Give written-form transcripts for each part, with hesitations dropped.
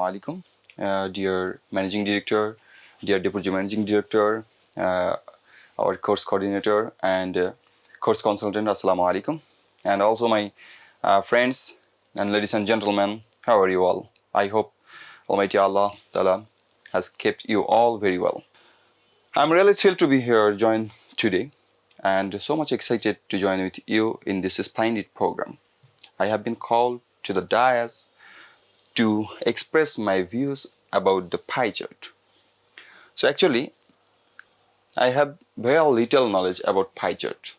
alaikum, dear Managing Director, dear Deputy Managing Director, our course coordinator and course consultant, Assalamu alaikum, and also my friends and ladies and gentlemen, how are you all? I hope Almighty Allah Ta'ala has kept you all very well. I'm really thrilled to be here, join today, and so much excited to join with you in this splendid program. I have been called to the dais to express my views about the pie chart. So actually, I have very little knowledge about pie chart.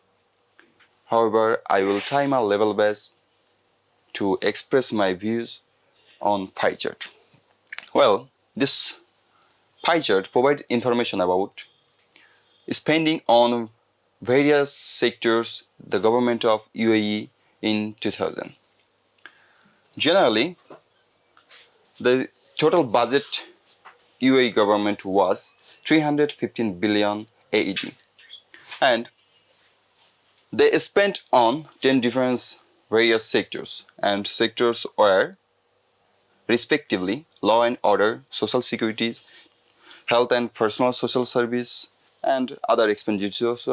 However, I will try my level best to express my views on pie chart. Well, this pie chart provides information about spending on various sectors the government of UAE in 2000. Generally, the total budget UAE government was 315 billion AED, and they spent on 10 different various sectors, and sectors were respectively law and order, social security, health and personal social service, and other expenditures,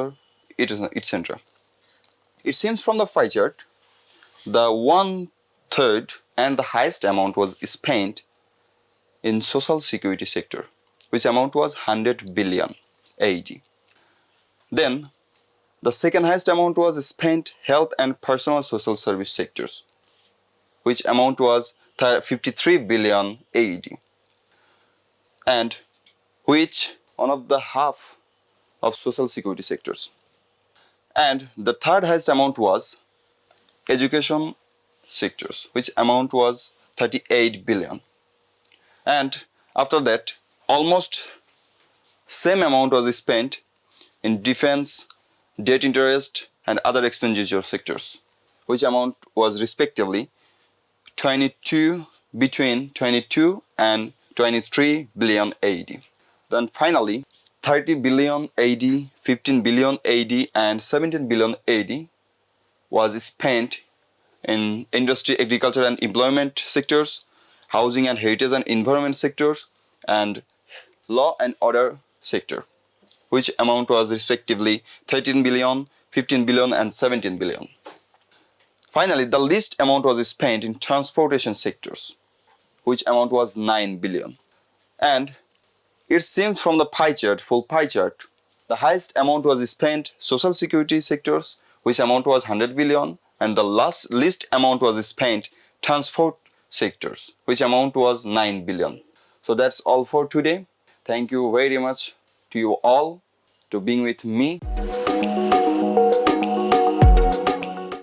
etc. It seems from the pie chart, the 1/3 and the highest amount was spent in social security sector, which amount was 100 billion AED. Then the second highest amount was spent health and personal social service sectors, which amount was 53 billion AED, and which one of the half of social security sectors. And the third highest amount was education sectors, which amount was 38 billion. And after that, almost same amount was spent in defense, debt interest, and other expenditure sectors, which amount was respectively between 22 and 23 billion AED. Then finally, 30 billion AED, 15 billion AED, and 17 billion AED was spent in industry, agriculture, and employment sectors, housing and heritage and environment sectors, and law and order sector, which amount was respectively 13 billion, 15 billion, and 17 billion. Finally, the least amount was spent in transportation sectors, which amount was 9 billion. And it seems from the pie chart, full pie chart, the highest amount was spent social security sectors, which amount was 100 billion, and the least amount was spent transport sectors, which amount was 9 billion. So that's all for today. Thank you very much to you all to being with me.